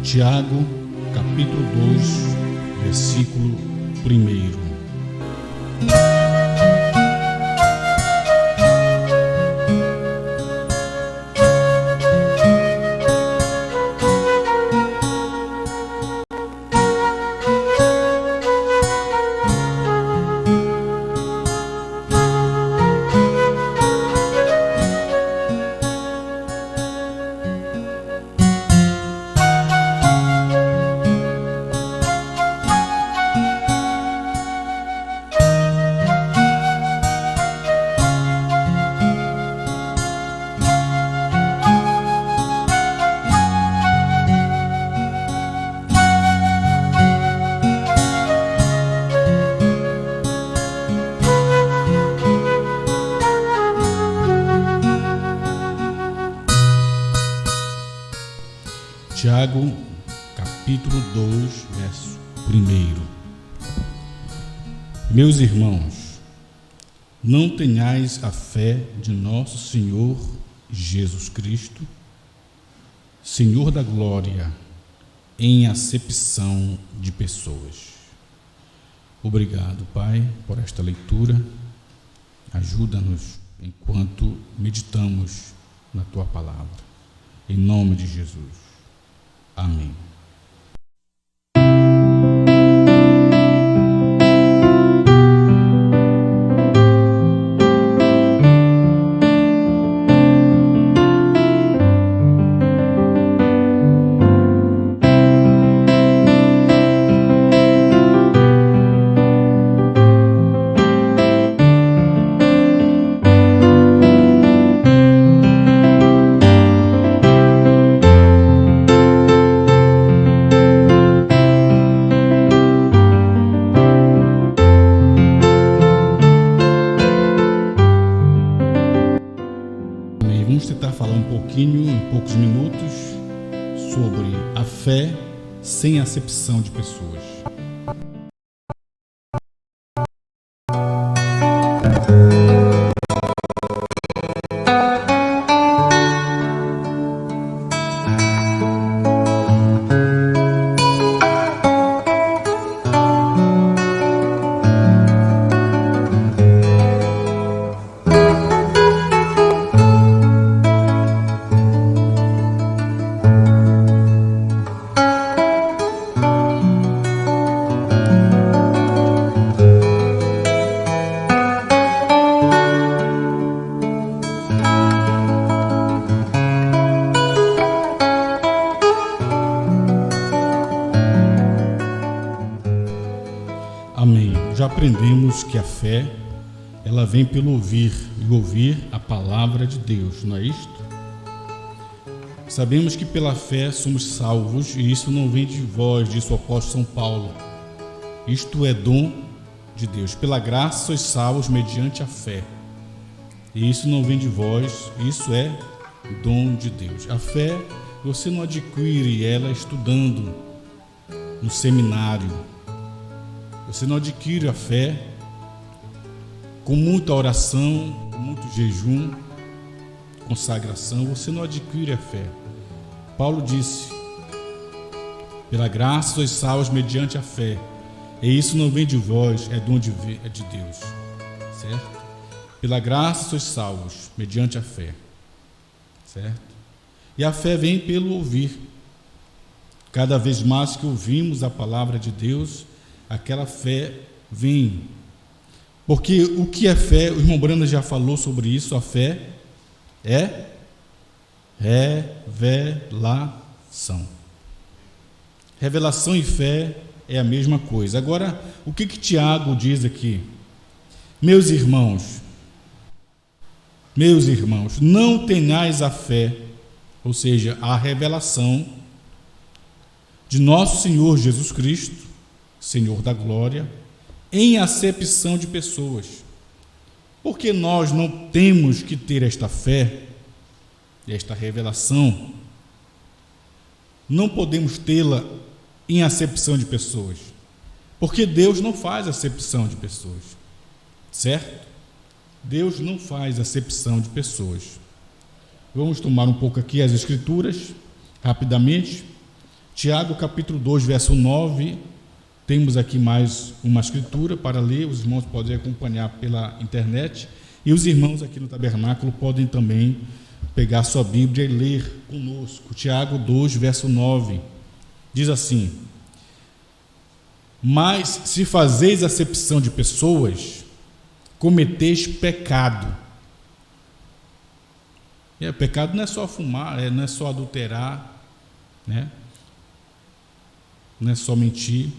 Tiago, capítulo 2, versículo 1. Tiago, capítulo 2, verso 1. Meus irmãos, não tenhais a fé de nosso Senhor Jesus Cristo, Senhor da glória, em acepção de pessoas. Obrigado, Pai, por esta leitura. Ajuda-nos enquanto meditamos na Tua palavra. Em nome de Jesus. Amém. Vamos tentar falar um pouquinho, em poucos minutos, sobre a fé sem acepção de pessoas. Amém. Já aprendemos que a fé, ela vem pelo ouvir, e ouvir a palavra de Deus, não é isto? Sabemos que pela fé somos salvos, e isso não vem de vós, disse o apóstolo São Paulo. Isto é dom de Deus. Pela graça sois salvos mediante a fé. E isso não vem de vós, isso é dom de Deus. A fé, você não adquire ela estudando no seminário. Você não adquire a fé com muita oração, com muito jejum, consagração. Você não adquire a fé. Paulo disse: pela graça sois salvos mediante a fé. E isso não vem de vós, é dom de Deus. Certo? Pela graça sois salvos mediante a fé. Certo? E a fé vem pelo ouvir. Cada vez mais que ouvimos a palavra de Deus, aquela fé vem. Porque o que é fé? O irmão Branda já falou sobre isso. A fé é revelação. Revelação e fé é a mesma coisa. Agora, o que Tiago diz aqui? Meus irmãos, não tenhais a fé, ou seja, a revelação de nosso Senhor Jesus Cristo, Senhor da glória, em acepção de pessoas. Porque nós não temos que ter esta fé, esta revelação, não podemos tê-la em acepção de pessoas. Porque Deus não faz acepção de pessoas. Certo? Deus não faz acepção de pessoas. Vamos tomar um pouco aqui as Escrituras, rapidamente. Tiago capítulo 2, verso 9, temos aqui mais uma escritura para ler, os irmãos podem acompanhar pela internet, e os irmãos aqui no tabernáculo podem também pegar sua Bíblia e ler conosco. Tiago 2, verso 9, diz assim: mas se fazeis acepção de pessoas, cometeis pecado. Pecado não é só fumar, não é só adulterar, né? Não é só mentir.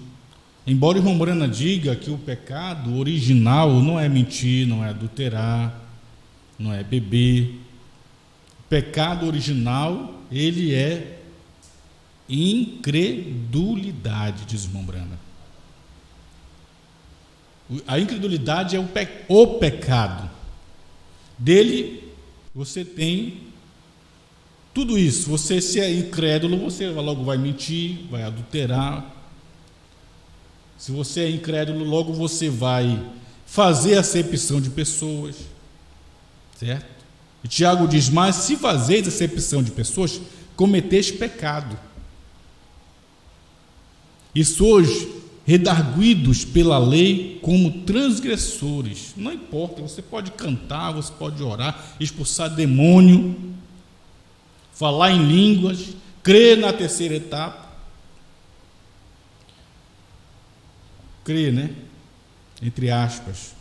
Embora o irmão Brana diga que o pecado original não é mentir, não é adulterar, não é beber. O pecado original, ele é incredulidade, diz o irmão Brana. A incredulidade é o pecado. Dele você tem tudo isso. Você, se é incrédulo, você logo vai mentir, vai adulterar. Se você é incrédulo, logo você vai fazer acepção de pessoas, certo? E Tiago diz: mas se fazeis acepção de pessoas, cometeis pecado. E sois redarguidos pela lei como transgressores. Não importa, você pode cantar, você pode orar, expulsar demônio, falar em línguas, crer na terceira etapa. Crer, né? Entre aspas.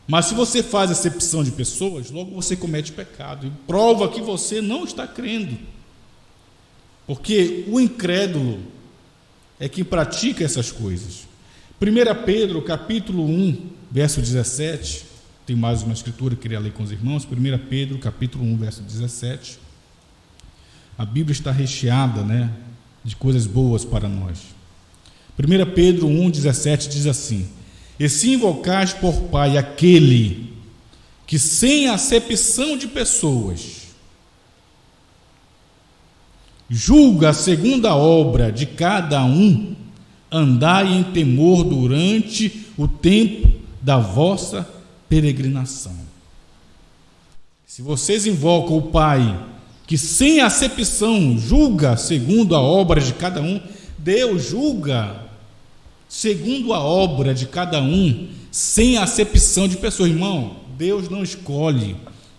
Mas se você faz acepção de pessoas, logo você comete pecado, e prova que você não está crendo. Porque o incrédulo é quem pratica essas coisas. 1 Pedro, capítulo 1, verso 17, tem mais uma escritura que eu queria ler com os irmãos. 1 Pedro, capítulo 1, verso 17. A Bíblia está recheada, né, de coisas boas para nós. 1 Pedro 1, 17 diz assim: e se invocais por Pai aquele que, sem acepção de pessoas, julga segundo a obra de cada um, andai em temor durante o tempo da vossa peregrinação. Se vocês invocam o Pai, que sem acepção julga segundo a obra de cada um, Deus julga segundo a obra de cada um, sem acepção de pessoas. Irmão, Deus não escolhe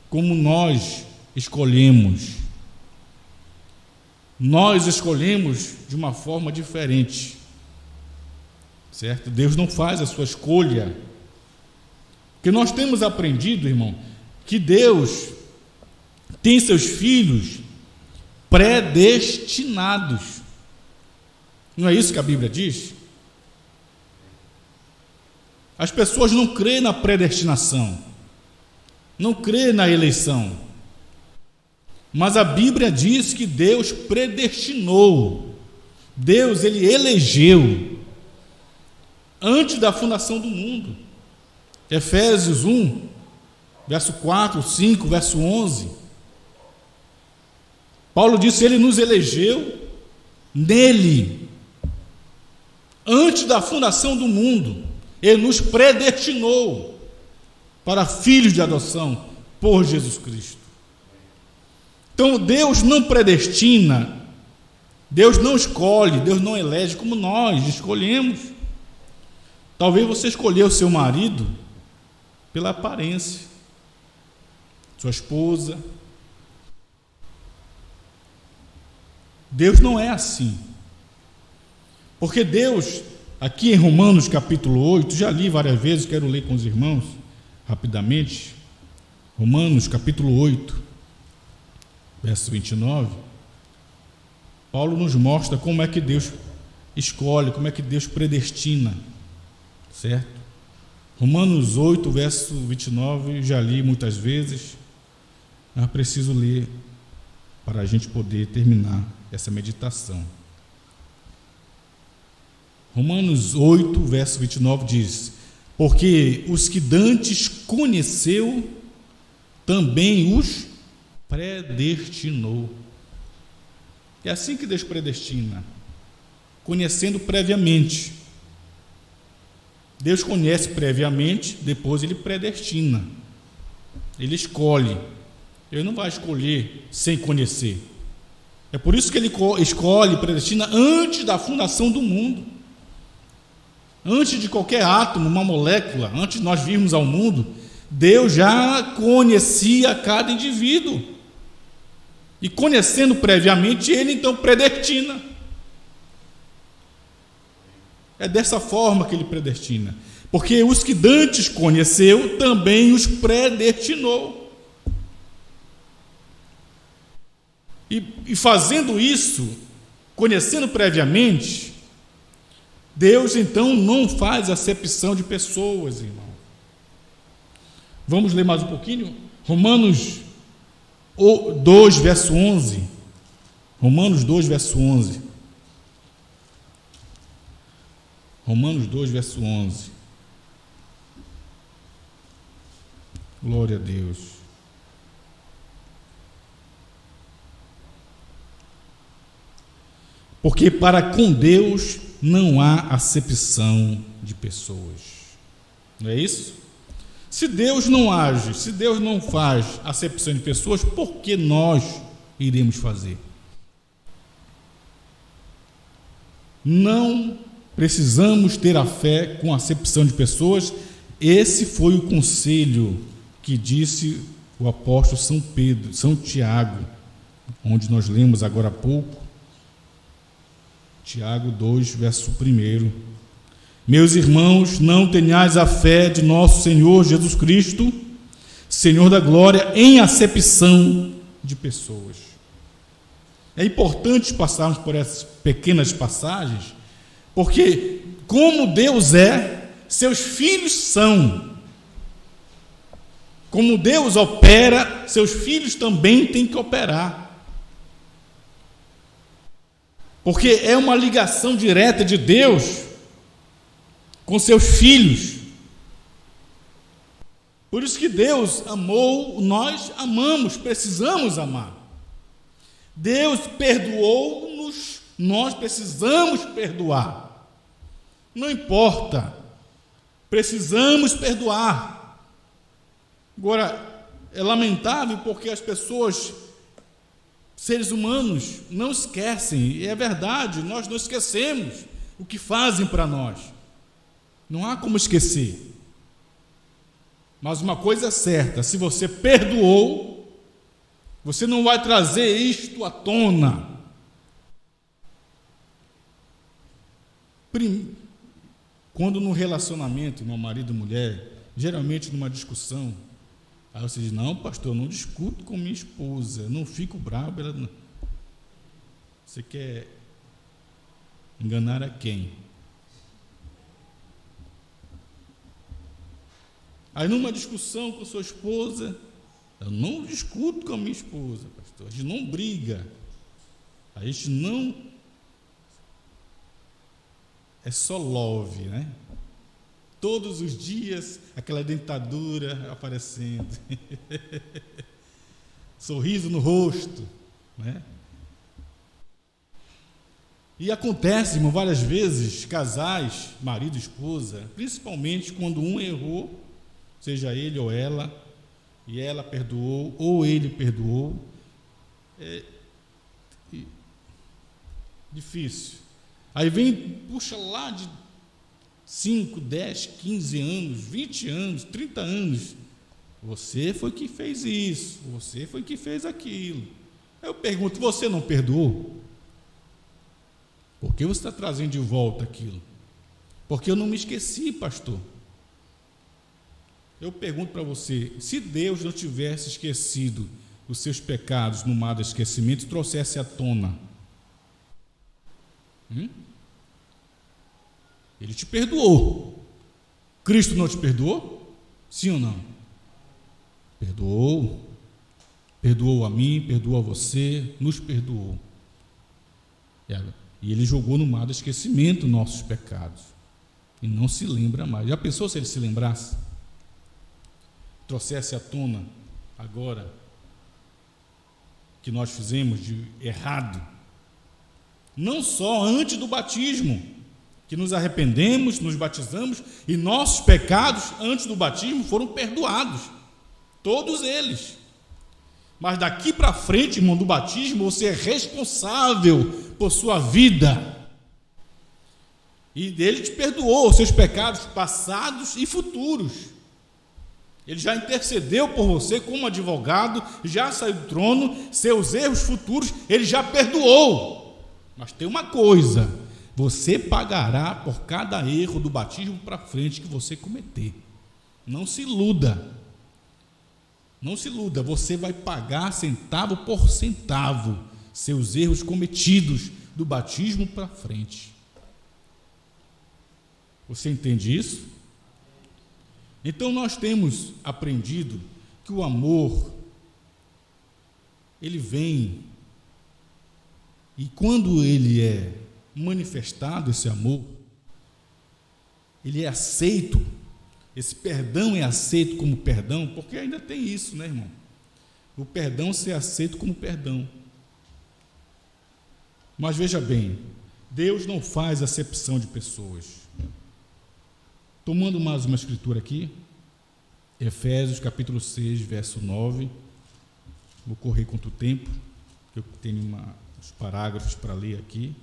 como nós escolhemos. Nós escolhemos de uma forma diferente, certo? Deus não faz a sua escolha. Porque nós temos aprendido, irmão, que Deus tem seus filhos predestinados. Não é isso que a Bíblia diz? As pessoas não creem na predestinação, não creem na eleição. Mas a Bíblia diz que Deus predestinou. Deus, ele elegeu antes da fundação do mundo. Efésios 1, verso 4, 5, verso 11. Paulo disse: ele nos elegeu nele, antes da fundação do mundo. Ele nos predestinou para filhos de adoção por Jesus Cristo. Então Deus não predestina, Deus não escolhe, Deus não elege como nós escolhemos. Talvez você escolheu o seu marido pela aparência, sua esposa. Deus não é assim. Porque Deus, aqui em Romanos capítulo 8, já li várias vezes, quero ler com os irmãos rapidamente. Romanos capítulo 8, verso 29, Paulo nos mostra como é que Deus escolhe, como é que Deus predestina, certo? Romanos 8, verso 29, já li muitas vezes, mas preciso ler para a gente poder terminar essa meditação. Romanos 8, verso 29 diz: porque os que dantes conheceu, também os predestinou. É assim que Deus predestina, conhecendo previamente. Deus conhece previamente, depois ele predestina, ele escolhe. Ele não vai escolher sem conhecer. É por isso que ele escolhe, predestina antes da fundação do mundo. Antes de qualquer átomo, uma molécula, antes de nós virmos ao mundo, Deus já conhecia cada indivíduo. E conhecendo previamente, ele então predestina. É dessa forma que ele predestina. Porque os que dantes conheceu, também os predestinou. E fazendo isso, conhecendo previamente, Deus então não faz acepção de pessoas, irmão. Vamos ler mais um pouquinho? Romanos 2, verso 11. Romanos 2, verso 11. Romanos 2, verso 11. Glória a Deus. Porque para com Deus não há acepção de pessoas. Não é isso? Se Deus não age, se Deus não faz acepção de pessoas, por que nós iremos fazer? Não precisamos ter a fé com acepção de pessoas. Esse foi o conselho que disse o apóstolo São Tiago, onde nós lemos agora há pouco, Tiago 2, verso 1. Meus irmãos, não tenhais a fé de nosso Senhor Jesus Cristo, Senhor da glória, em acepção de pessoas. É importante passarmos por essas pequenas passagens, porque como Deus é, seus filhos são. Como Deus opera, seus filhos também têm que operar. Porque é uma ligação direta de Deus com seus filhos. Por isso que Deus amou, nós amamos, precisamos amar. Deus perdoou-nos, nós precisamos perdoar. Não importa, precisamos perdoar. Agora, é lamentável porque as pessoas, seres humanos, não esquecem, e é verdade, nós não esquecemos o que fazem para nós. Não há como esquecer. Mas uma coisa é certa, se você perdoou, você não vai trazer isto à tona. Quando no relacionamento, meu marido e mulher, geralmente numa discussão, aí você diz, não, pastor, eu não discuto com minha esposa, não fico bravo. Ela não. Você quer enganar a quem? Aí numa discussão com sua esposa, eu não discuto com a minha esposa, pastor, a gente não briga, a gente não, é só love, né? Todos os dias, aquela dentadura aparecendo, sorriso no rosto, né? E acontece, irmão, várias vezes, casais, marido e esposa, principalmente quando um errou, seja ele ou ela, e ela perdoou, ou ele perdoou, é difícil. Aí vem, puxa lá de 5, 10, 15 anos, 20 anos, 30 anos, você foi que fez isso, você foi que fez aquilo. Aí eu pergunto, você não perdoou? Por que você está trazendo de volta aquilo? Porque eu não me esqueci, pastor. Eu pergunto para você, se Deus não tivesse esquecido os seus pecados no mar do esquecimento e trouxesse à tona, Ele te perdoou. Cristo não te perdoou? Sim ou não? Perdoou. Perdoou a mim, perdoou a você, nos perdoou. E Ele jogou no mar do esquecimento nossos pecados. E não se lembra mais. Já pensou se Ele se lembrasse? Trouxesse à tona agora que nós fizemos de errado, não só antes do batismo, que nos arrependemos, nos batizamos e nossos pecados antes do batismo foram perdoados, todos eles, Mas daqui para frente, irmão, do batismo, você é responsável por sua vida. E Ele te perdoou os seus pecados passados e futuros. Ele já intercedeu por você como advogado, já saiu do trono, seus erros futuros Ele já perdoou. Mas tem uma coisa: você pagará por cada erro do batismo para frente que você cometer. Não se iluda. Não se iluda, você vai pagar centavo por centavo seus erros cometidos do batismo para frente. Você entende isso? Então nós temos aprendido que o amor, ele vem, e quando ele é manifestado, esse amor, ele é aceito. Esse perdão é aceito como perdão, porque ainda tem isso, né, irmão? O perdão ser aceito como perdão. Mas veja bem, Deus não faz acepção de pessoas. Tomando mais uma escritura aqui, Efésios capítulo 6, verso 9. Vou correr contra o tempo, porque eu tenho uns parágrafos para ler aqui.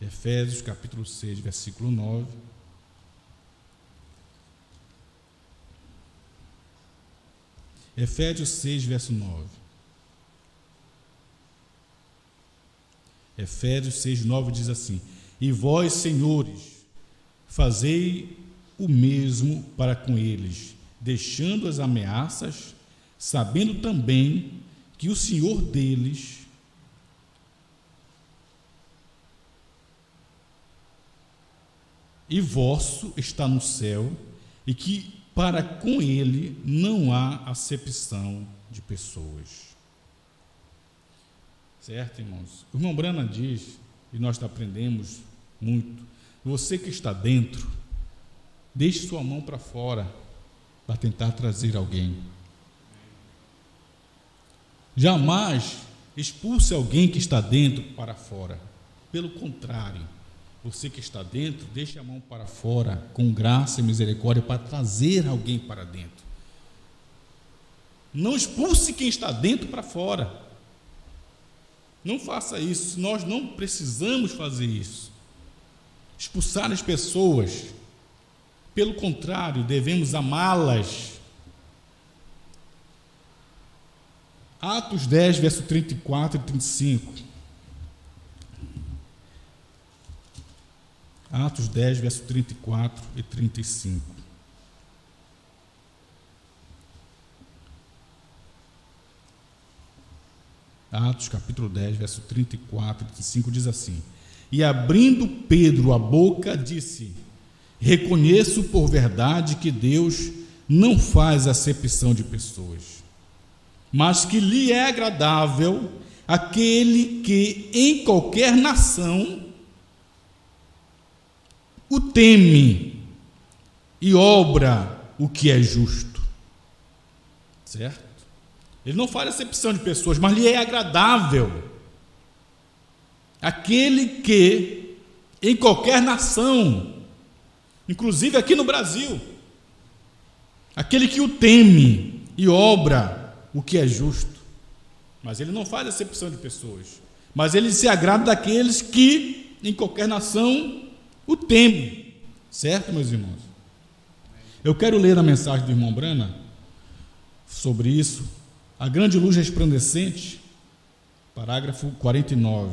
Efésios capítulo 6, versículo 9. Efésios 6, verso 9. Efésios 6, 9 diz assim: E vós, senhores, fazei o mesmo para com eles, deixando as ameaças, sabendo também que o Senhor deles e vosso está no céu, e que para com ele não há acepção de pessoas. Certo, irmãos? O irmão Brana diz, e nós aprendemos muito: você que está dentro, deixe sua mão para fora para tentar trazer alguém. Jamais expulse alguém que está dentro para fora. Pelo contrário, você que está dentro, deixe a mão para fora com graça e misericórdia para trazer alguém para dentro. Não expulse quem está dentro para fora. Não faça isso. Nós não precisamos fazer isso. Expulsar as pessoas. Pelo contrário, devemos amá-las. Atos 10, verso 34 e 35. Atos 10, verso 34 e 35. Atos capítulo 10, verso 34 e 35 diz assim: E abrindo Pedro a boca, disse: Reconheço por verdade que Deus não faz acepção de pessoas, mas que lhe é agradável aquele que em qualquer nação o teme e obra o que é justo. Certo? Ele não faz acepção de pessoas, mas lhe é agradável aquele que em qualquer nação, inclusive aqui no Brasil, aquele que o teme e obra o que é justo. Mas ele não faz acepção de pessoas, mas ele se agrada daqueles que em qualquer nação o teme. Certo, meus irmãos? Eu quero ler a mensagem do irmão Brana sobre isso. A grande luz resplandecente, parágrafo 49.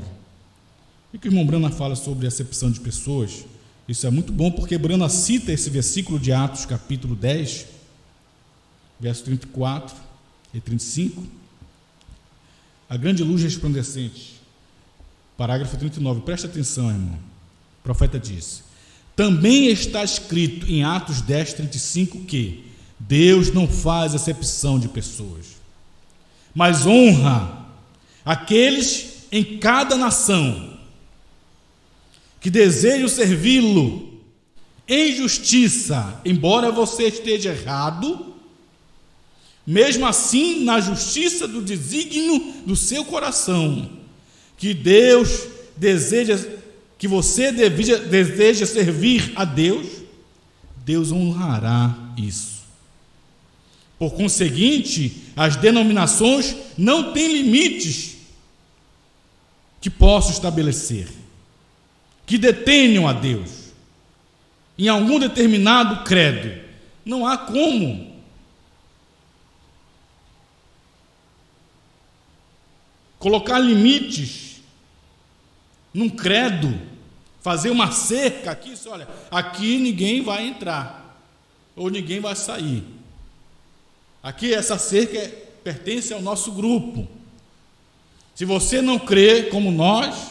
O que o irmão Brana fala sobre acepção de pessoas? Isso é muito bom, porque Brana cita esse versículo de Atos, capítulo 10, verso 34 e 35. A grande luz resplandecente, parágrafo 39. Presta atenção, irmão. O profeta disse: Também está escrito em Atos 10, 35 que Deus não faz acepção de pessoas, mas honra aqueles em cada nação que desejam servi-lo em justiça, embora você esteja errado, mesmo assim na justiça do desígnio do seu coração, que Deus deseja, que você deseja servir a Deus, Deus honrará isso. Por conseguinte, as denominações não têm limites que possam estabelecer, que detenham a Deus em algum determinado credo. Não há como. Colocar limites num credo, fazer uma cerca aqui, olha, aqui ninguém vai entrar, ou ninguém vai sair. Aqui essa cerca pertence ao nosso grupo. Se você não crê como nós,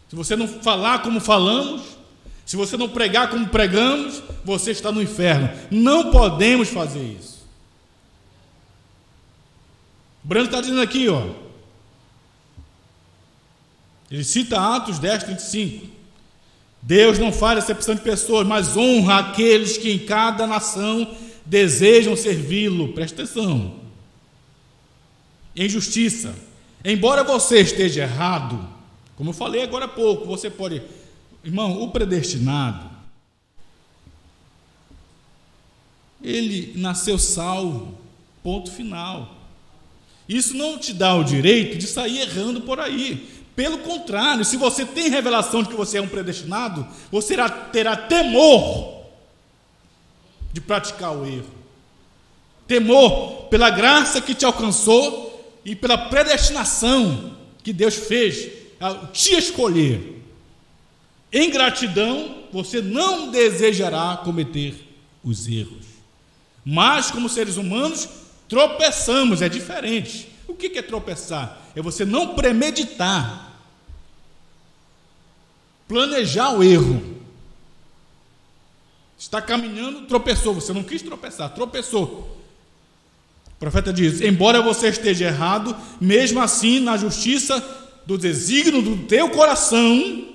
se você não falar como falamos, se você não pregar como pregamos, você está no inferno. Não podemos fazer isso. O Brando está dizendo aqui, ó. Ele cita Atos 10, 35. Deus não faz acepção de pessoas, mas honra aqueles que em cada nação desejam servi-lo. Presta atenção. Em justiça. Embora você esteja errado, como eu falei agora há pouco, você pode... Irmão, o predestinado, ele nasceu salvo, ponto final. Isso não te dá o direito de sair errando por aí. Pelo contrário, se você tem revelação de que você é um predestinado, você terá temor de praticar o erro. Temor pela graça que te alcançou e pela predestinação que Deus fez ao te escolher. Em gratidão, você não desejará cometer os erros. Mas, como seres humanos, tropeçamos, é diferente. O que é tropeçar? É você não premeditar, planejar o erro. Está caminhando, tropeçou, você não quis tropeçar, tropeçou. O profeta diz, embora você esteja errado, mesmo assim, na justiça do desígnio do teu coração,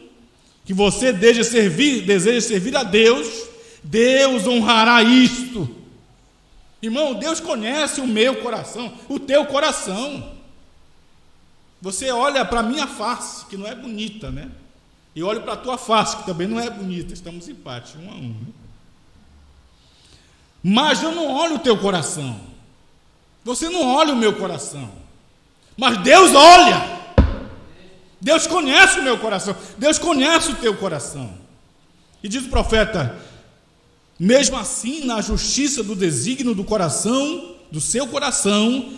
que você deseja servir a Deus, Deus honrará isto. Irmão, Deus conhece o meu coração, o teu coração. Você olha para a minha face, que não é bonita, né? E olha para a tua face, que também não é bonita. Estamos em empate, 1 a 1. Né? Mas eu não olho o teu coração. Você não olha o meu coração. Mas Deus olha. Deus conhece o meu coração. Deus conhece o teu coração. E diz o profeta, mesmo assim, na justiça do desígnio do coração, do seu coração,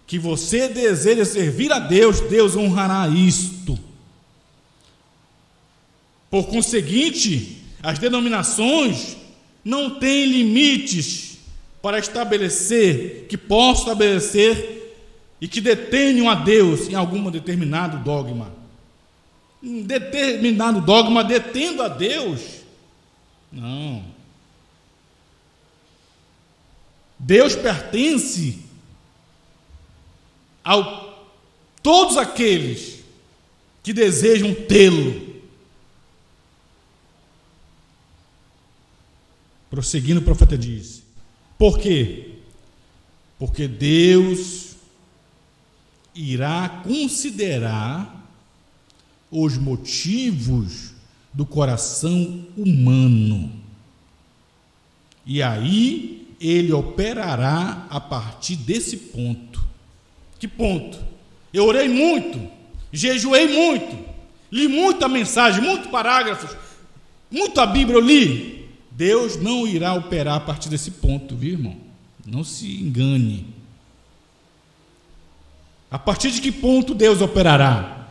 que você deseja servir a Deus, Deus honrará isto. Por conseguinte, as denominações não têm limites para estabelecer, que possam estabelecer e que detenham a Deus em algum determinado dogma. Um determinado dogma detendo a Deus? Não. Deus pertence a todos aqueles que desejam tê-lo. Prosseguindo, o profeta diz: por quê? Porque Deus irá considerar os motivos do coração humano. E aí ele operará a partir desse ponto. Que ponto? Eu orei muito, jejuei muito, li muita mensagem, muitos parágrafos, muita Bíblia eu li. Deus não irá operar a partir desse ponto, viu, irmão? Não se engane. A partir de que ponto Deus operará?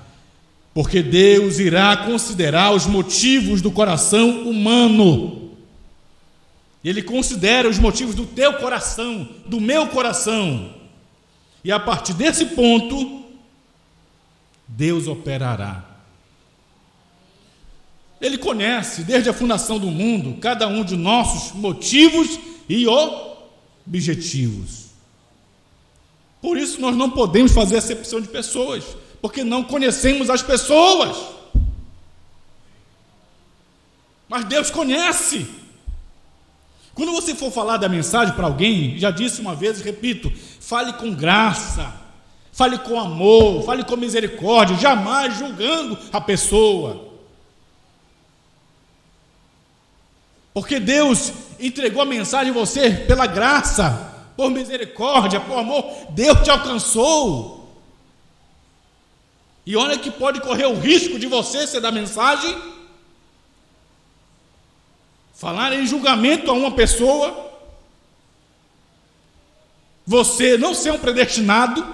Porque Deus irá considerar os motivos do coração humano. Ele considera os motivos do teu coração, do meu coração. E a partir desse ponto, Deus operará. Ele conhece, desde a fundação do mundo, cada um de nossos motivos e objetivos. Por isso nós não podemos fazer acepção de pessoas, porque não conhecemos as pessoas. Mas Deus conhece. Quando você for falar da mensagem para alguém, já disse uma vez e repito, fale com graça, fale com amor, fale com misericórdia, jamais julgando a pessoa. Porque Deus entregou a mensagem a você pela graça, por misericórdia, por amor, Deus te alcançou. E olha que pode correr o risco de você ser da mensagem, falar em julgamento a uma pessoa, você não ser um predestinado,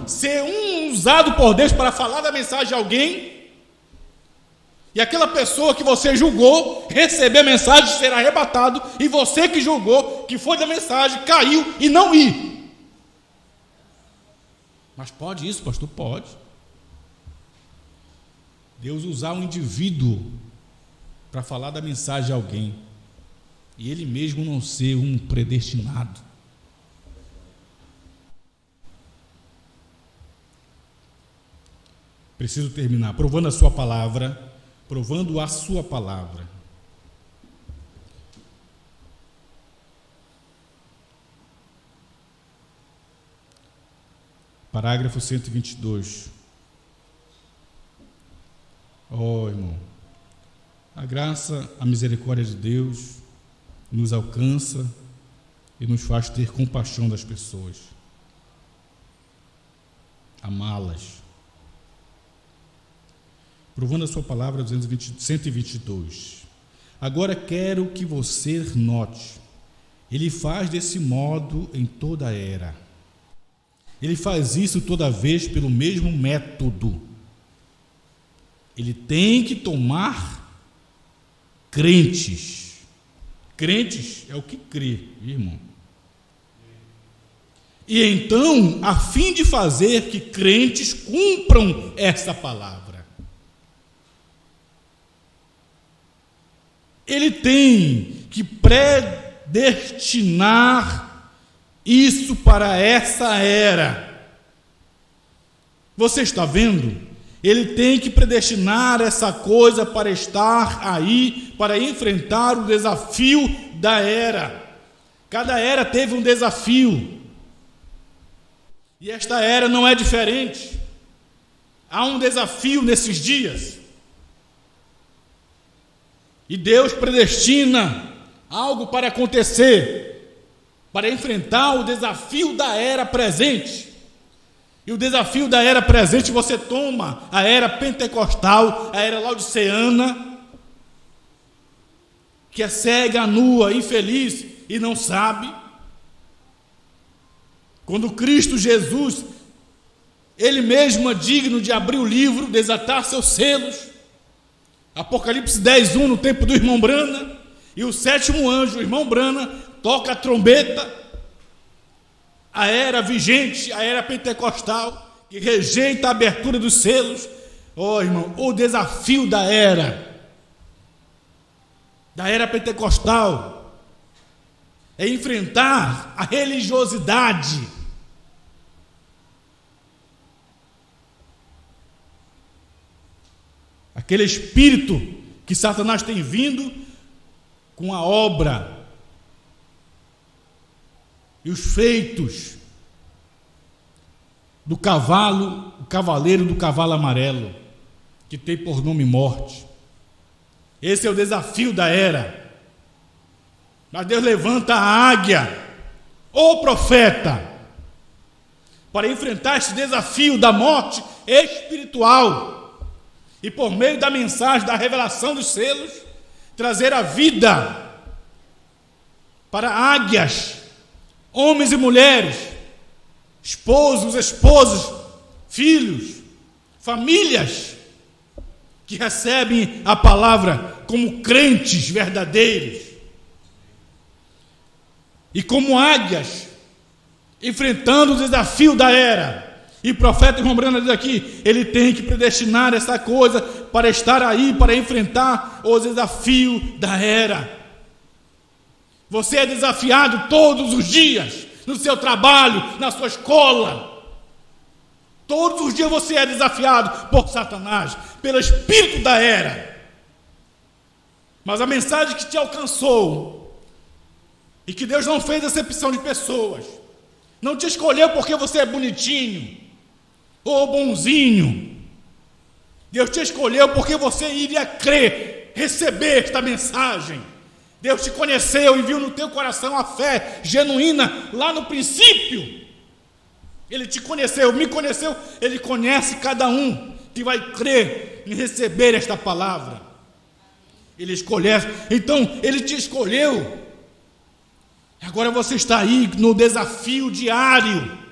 ser um usado por Deus para falar da mensagem a alguém, e aquela pessoa que você julgou, receber a mensagem, ser arrebatado, e você que julgou, que foi da mensagem, caiu e não ir. Mas pode isso, pastor? Pode. Deus usar um indivíduo para falar da mensagem a alguém, e ele mesmo não ser um predestinado. Preciso terminar provando a sua palavra, provando a sua palavra. Parágrafo 122. Irmão, a graça, a misericórdia de Deus nos alcança e nos faz ter compaixão das pessoas, amá-las. Provando a sua palavra, 122. Agora quero que você note, ele faz desse modo em toda a era. Ele faz isso toda vez pelo mesmo método. Ele tem que tomar crentes. Crentes é o que crê, irmão. E então, a fim de fazer que crentes cumpram essa palavra, ele tem que predestinar isso para essa era. Você está vendo? Ele tem que predestinar essa coisa para estar aí, para enfrentar o desafio da era. Cada era teve um desafio. E esta era não é diferente. Há um desafio nesses dias. E Deus predestina algo para acontecer, para enfrentar o desafio da era presente. E o desafio da era presente, você toma a era pentecostal, a era laodiceana, que é cega, nua, infeliz e não sabe. Quando Cristo Jesus, Ele mesmo é digno de abrir o livro, desatar seus selos. Apocalipse 10:1, no tempo do irmão Brana, e o sétimo anjo, o irmão Brana, toca a trombeta. A era vigente, a era pentecostal, que rejeita a abertura dos selos. Irmão, o desafio da era pentecostal, é enfrentar a religiosidade, aquele espírito que Satanás tem vindo com a obra e os feitos do cavalo, o cavaleiro do cavalo amarelo, que tem por nome morte. Esse é o desafio da era. Mas Deus levanta a águia, o profeta, para enfrentar esse desafio da morte espiritual, e por meio da mensagem da revelação dos selos, trazer a vida para águias, homens e mulheres, esposos, esposas, filhos, famílias, que recebem a palavra como crentes verdadeiros, e como águias, enfrentando o desafio da era. E o profeta irmão Brana diz aqui, ele tem que predestinar essa coisa para estar aí, para enfrentar o desafio da era. Você é desafiado todos os dias, no seu trabalho, na sua escola. Todos os dias você é desafiado por Satanás, pelo espírito da era. Mas a mensagem que te alcançou, e que Deus não fez acepção de pessoas, não te escolheu porque você é bonitinho, ou bonzinho. Deus te escolheu porque você iria crer, receber esta mensagem. Deus te conheceu e viu no teu coração a fé genuína lá no princípio. Ele te conheceu, me conheceu. Ele conhece cada um que vai crer em receber esta palavra. Ele escolheu, então Ele te escolheu. Agora você está aí no desafio diário.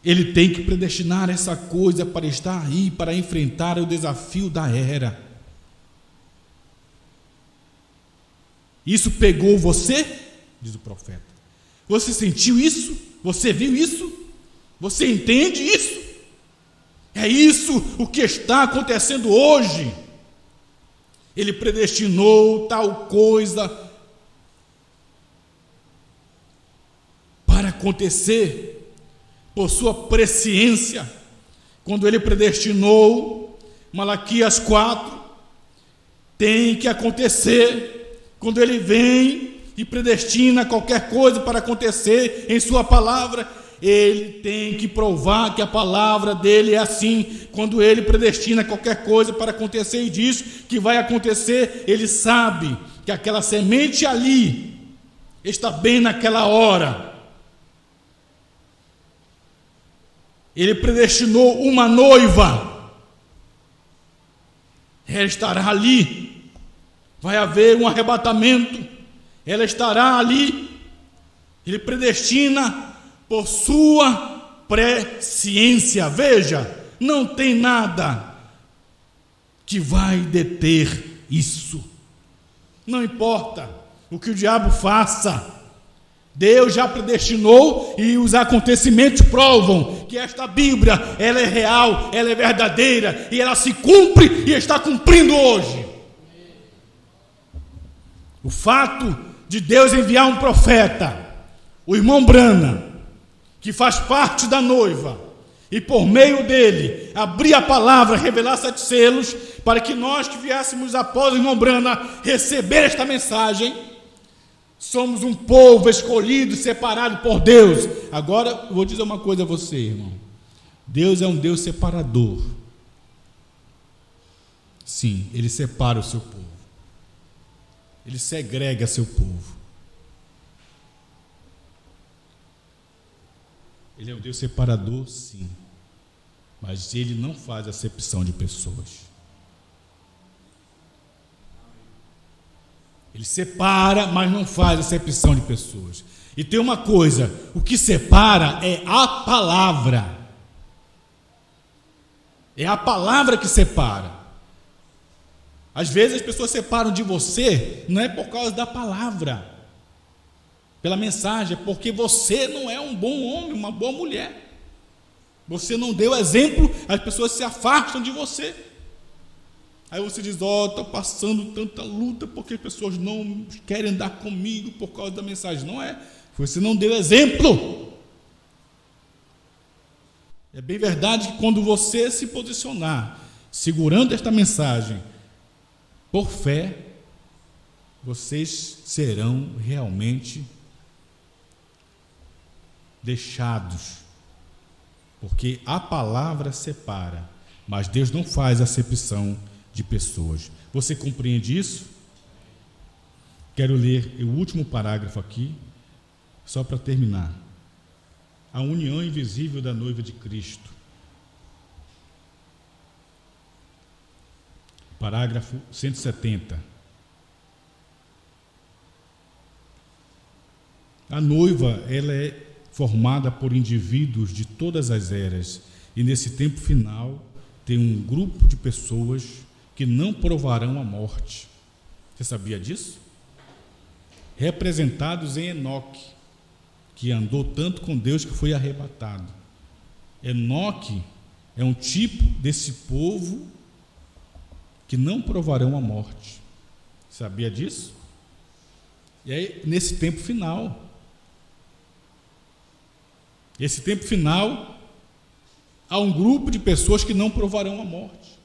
Ele tem que predestinar essa coisa para estar aí, para enfrentar o desafio da era. Isso pegou você? Diz o profeta. Você sentiu isso? Você viu isso? Você entende isso? É isso o que está acontecendo hoje. Ele predestinou tal coisa para acontecer por sua presciência. Quando ele predestinou, Malaquias 4, tem que acontecer. Quando ele vem e predestina qualquer coisa para acontecer em sua palavra, ele tem que provar que a palavra dele é assim. Quando ele predestina qualquer coisa para acontecer e diz que vai acontecer, ele sabe que aquela semente ali está bem naquela hora. Ele predestinou uma noiva, ela estará ali, vai haver um arrebatamento, ela estará ali. Ele predestina por sua presciência. Veja, não tem nada que vai deter isso. Não importa o que o diabo faça, Deus já predestinou e os acontecimentos provam que esta Bíblia, ela é real, ela é verdadeira e ela se cumpre e está cumprindo hoje. O fato de Deus enviar um profeta, o irmão Brana, que faz parte da noiva, e por meio dele abrir a palavra, revelar 7 selos, para que nós que viéssemos após o irmão Brana receber esta mensagem. Somos um povo escolhido, separado por Deus. Agora, eu vou dizer uma coisa a você, irmão. Deus é um Deus separador. Sim, Ele separa o seu povo. Ele segrega seu povo. Ele é um Deus separador, sim. Mas Ele não faz acepção de pessoas. Ele separa, mas não faz acepção de pessoas. E tem uma coisa, o que separa é a palavra. É a palavra que separa. Às vezes as pessoas separam de você, não é por causa da palavra, pela mensagem, é porque você não é um bom homem, uma boa mulher. Você não deu exemplo, as pessoas se afastam de você. Aí você diz, estou passando tanta luta porque as pessoas não querem andar comigo por causa da mensagem. Não é, você não deu exemplo. É bem verdade que quando você se posicionar, segurando esta mensagem, por fé, vocês serão realmente deixados. Porque a palavra separa, mas Deus não faz acepção de pessoas. Você compreende isso? Quero ler o último parágrafo aqui, só para terminar. A união invisível da noiva de Cristo. Parágrafo 170. A noiva, ela é formada por indivíduos de todas as eras, e nesse tempo final tem um grupo de pessoas que não provarão a morte. Você sabia disso? Representados em Enoque, que andou tanto com Deus que foi arrebatado. Enoque é um tipo desse povo que não provarão a morte. Sabia disso? E aí, nesse tempo final, esse tempo final, há um grupo de pessoas que não provarão a morte.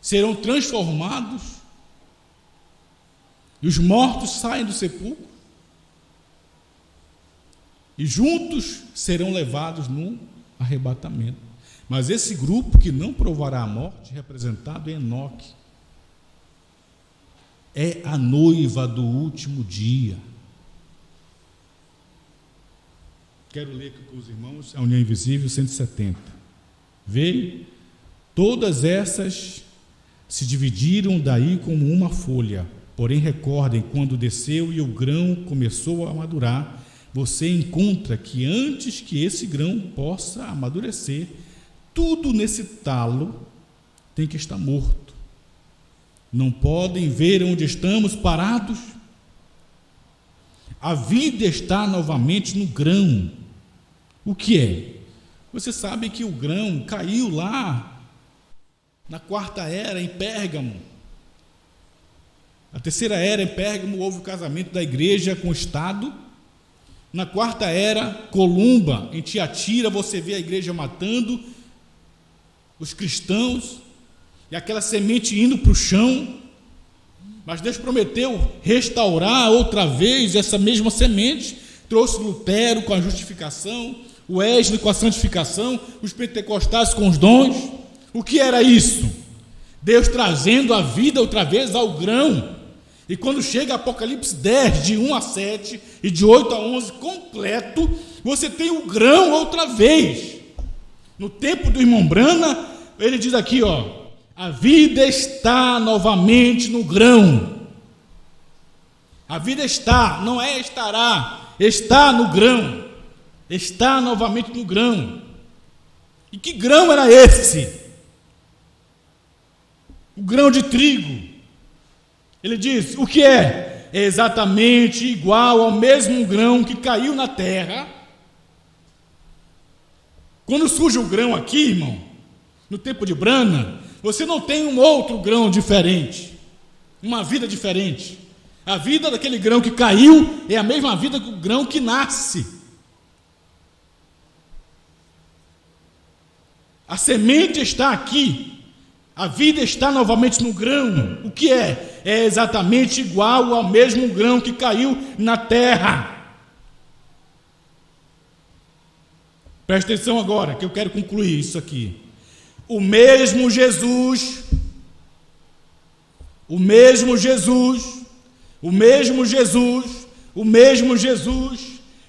Serão transformados, e os mortos saem do sepulcro, e juntos serão levados no arrebatamento. Mas esse grupo que não provará a morte, representado em Enoque, é a noiva do último dia. Quero ler aqui com os irmãos a União Invisível 170. Veio, todas essas se dividiram daí como uma folha. Porém, recordem, quando desceu e o grão começou a madurar, você encontra que antes que esse grão possa amadurecer, tudo nesse talo tem que estar morto. Não podem ver onde estamos parados? A vida está novamente no grão. O que é? Você sabe que o grão caiu lá na quarta era em Pérgamo. A terceira era em Pérgamo houve o casamento da igreja com o Estado. Na quarta era, Columba, em Tiatira, você vê a igreja matando os cristãos e aquela semente indo para o chão. Mas Deus prometeu restaurar outra vez essa mesma semente. Trouxe Lutero com a justificação, o Wesley com a santificação, os pentecostais com os dons. O que era isso? Deus trazendo a vida outra vez ao grão. E quando chega Apocalipse 10, de 1 a 7 e de 8 a 11, completo, você tem o grão outra vez. No tempo do irmão Brana, ele diz aqui, ó, a vida está novamente no grão. A vida está, não é estará, está no grão. Está novamente no grão. E que grão era esse? O grão de trigo. Ele diz, o que é? É exatamente igual ao mesmo grão que caiu na terra. Quando surge o grão aqui, irmão, no tempo de Brana, você não tem um outro grão diferente, uma vida diferente. A vida daquele grão que caiu é a mesma vida do grão que nasce. A semente está aqui. A vida está novamente no grão. O que é? É exatamente igual ao mesmo grão que caiu na terra. Presta atenção agora, que eu quero concluir isso aqui. O mesmo Jesus,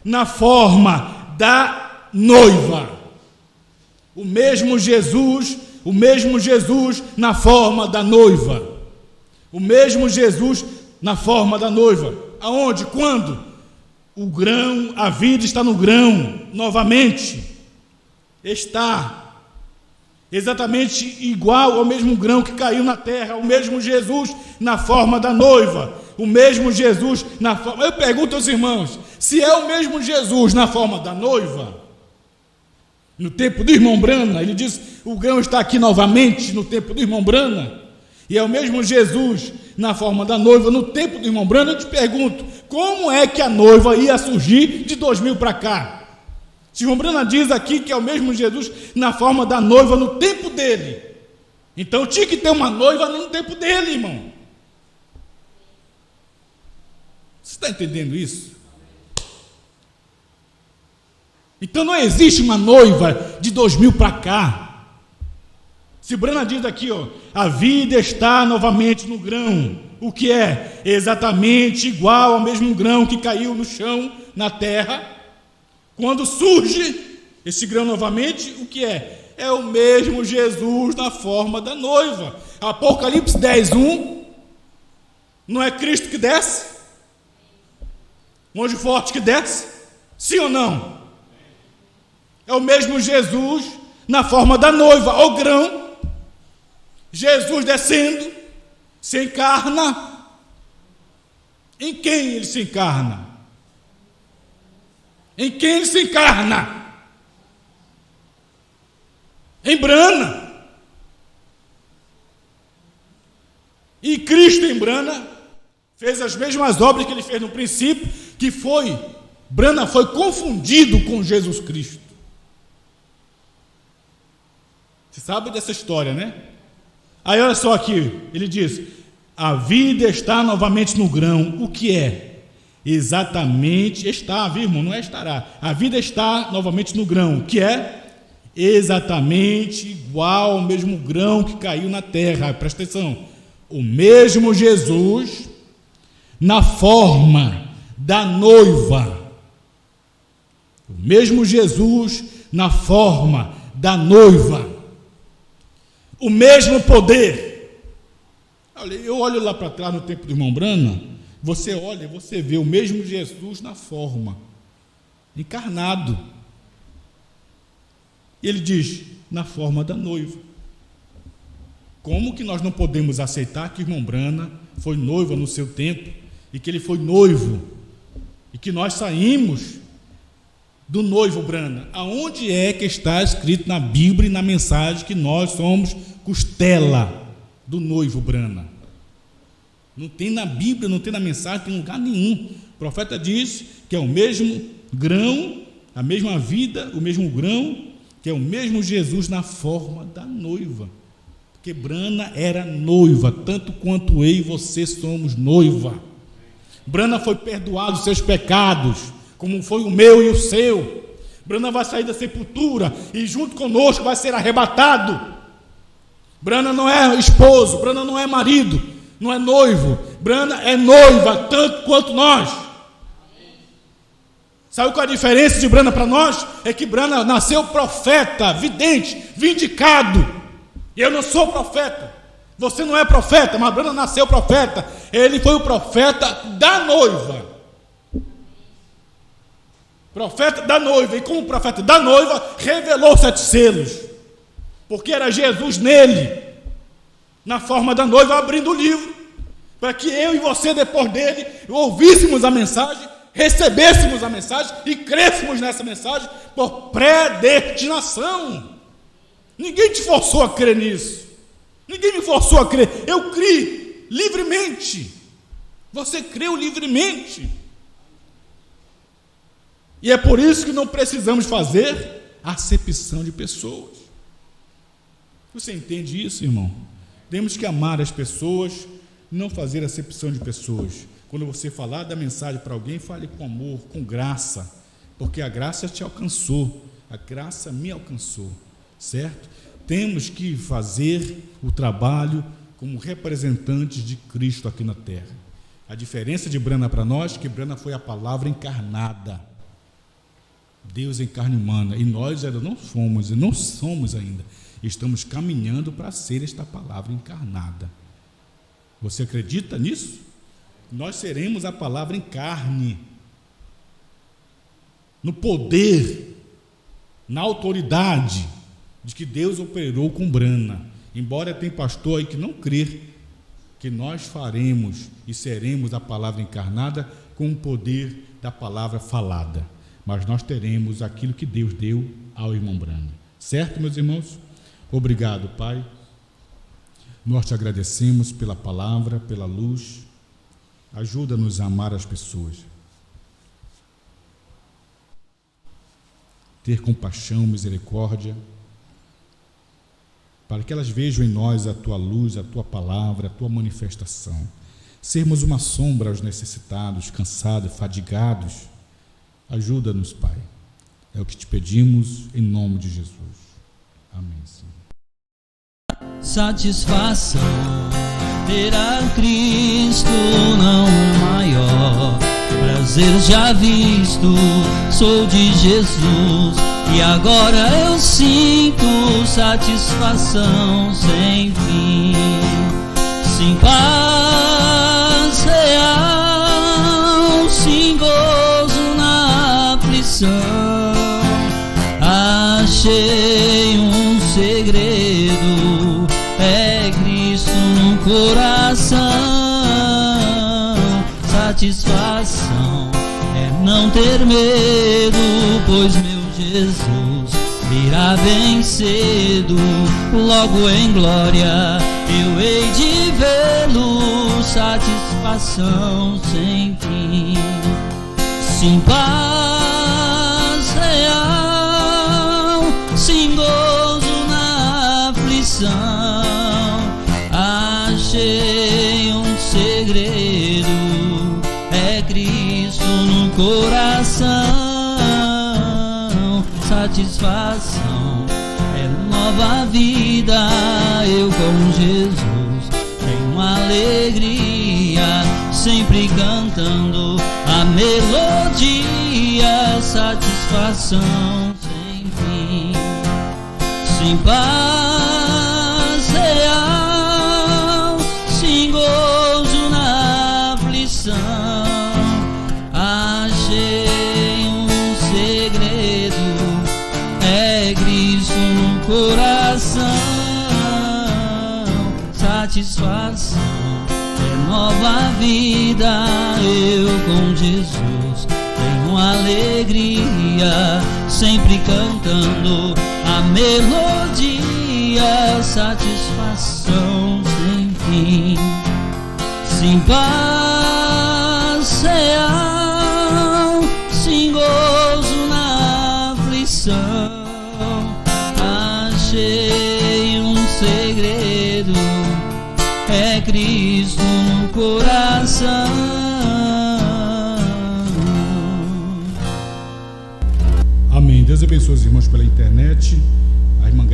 na forma da noiva. O mesmo Jesus na forma da noiva. O mesmo Jesus na forma da noiva. Aonde? Quando? O grão, a vida está no grão, novamente. Está exatamente igual ao mesmo grão que caiu na terra. O mesmo Jesus na forma da noiva. O mesmo Jesus na forma... Eu pergunto aos irmãos, se é o mesmo Jesus na forma da noiva, no tempo do irmão Brana, ele diz, o grão está aqui novamente no tempo do irmão Brana, e é o mesmo Jesus na forma da noiva no tempo do irmão Brana. Eu te pergunto, como é que a noiva ia surgir de 2000 para cá? Se o irmão Brana diz aqui que é o mesmo Jesus na forma da noiva no tempo dele, então tinha que ter uma noiva no tempo dele, irmão. Você está entendendo isso? Então não existe uma noiva de 2000 para cá. Se Brana diz aqui, ó, a vida está novamente no grão. O que é? Exatamente igual ao mesmo grão que caiu no chão, na terra. Quando surge esse grão novamente, o que é? É o mesmo Jesus na forma da noiva. Apocalipse 10:1. Não é Cristo que desce? Um anjo forte que desce? Sim ou não? É o mesmo Jesus na forma da noiva, o grão. Jesus descendo, se encarna. Em quem ele se encarna? Em quem ele se encarna? Em Brana. E Cristo em Brana fez as mesmas obras que ele fez no princípio, que foi, Brana foi confundido com Jesus Cristo. Você sabe dessa história, né? Aí olha só aqui, ele diz, a vida está novamente no grão. O que é? Exatamente, está, viu, irmão? Não é estará. A vida está novamente no grão. O que é? exatamente igual ao mesmo grão que caiu na terra. Presta atenção, o mesmo Jesus na forma da noiva. O mesmo Jesus na forma da noiva. O mesmo poder. Eu olho lá para trás no tempo do irmão Brana, você olha, você vê o mesmo Jesus na forma, encarnado. E ele diz, na forma da noiva. Como que nós não podemos aceitar que o irmão Brana foi noiva no seu tempo, e que ele foi noivo, e que nós saímos do noivo Brana? Aonde é que está escrito na Bíblia e na mensagem que nós somos costela do noivo Brana? Não tem na Bíblia, não tem na mensagem, não tem em lugar nenhum. O profeta diz que é o mesmo grão, a mesma vida, o mesmo grão, que é o mesmo Jesus na forma da noiva. Porque Brana era noiva, tanto quanto eu e você somos noiva. Brana foi perdoado os seus pecados, como foi o meu e o seu. Brana vai sair da sepultura e junto conosco vai ser arrebatado. Brana não é esposo, Brana não é marido, não é noivo. Brana é noiva, tanto quanto nós. Sabe qual é a diferença de Brana para nós? É que Brana nasceu profeta, vidente, vindicado. Eu não sou profeta. Você não é profeta, mas Brana nasceu profeta. Ele foi o profeta da noiva. Profeta da noiva. E como profeta da noiva, revelou 7 selos. Porque era Jesus nele, na forma da noiva, abrindo o livro, para que eu e você, depois dele, ouvíssemos a mensagem, recebêssemos a mensagem e crescemos nessa mensagem por predestinação. Ninguém te forçou a crer nisso. Ninguém me forçou a crer. Eu criei livremente. Você creu livremente. E é por isso que não precisamos fazer acepção de pessoas. Você entende isso, irmão? Temos que amar as pessoas, não fazer acepção de pessoas. Quando você falar da mensagem para alguém, fale com amor, com graça, porque a graça te alcançou, a graça me alcançou, certo? Temos que fazer o trabalho como representantes de Cristo aqui na terra. A diferença de Brana para nós é que Brana foi a palavra encarnada, Deus em carne humana, e nós ainda não fomos e não somos ainda. Estamos caminhando para ser esta palavra encarnada. Você acredita nisso? Nós seremos a palavra em carne, no poder, na autoridade de que Deus operou com Brana. Embora tenha pastor aí que não crê que nós faremos e seremos a palavra encarnada com o poder da palavra falada, mas nós teremos aquilo que Deus deu ao irmão Brana. Certo, meus irmãos? Obrigado, Pai. Nós te agradecemos pela palavra, pela luz. Ajuda-nos a amar as pessoas. Ter compaixão, misericórdia, para que elas vejam em nós a tua luz, a tua palavra, a tua manifestação. Sermos uma sombra aos necessitados, cansados, fadigados. Ajuda-nos, Pai. É o que te pedimos em nome de Jesus. Amém, Senhor. Satisfação ter a Cristo não é maior. Prazer já visto, sou de Jesus, e agora eu sinto satisfação sem fim. Sim, paz real, sim, gozo na aflição. Achei um segredo, é Cristo no coração. Satisfação é não ter medo, pois meu Jesus virá bem cedo. Logo em glória eu hei de vê-lo. Satisfação sem fim. Sim, paz real, sim, gozo na aflição. Achei um segredo, é Cristo no coração. Satisfação nova vida. Eu com Jesus tenho alegria, sempre cantando a melodia, satisfação sem fim, sim, paz real, sim, gozo na aflição. Achei um segredo, é Cristo no coração. Satisfação é nova vida. Eu com Jesus tenho alegria, sempre cantando a melodia, satisfação sem fim, sim, paz real, sim, gozo na aflição. Achei um segredo, é Cristo no coração. Amém. Deus abençoe os irmãos pela internet. A irmã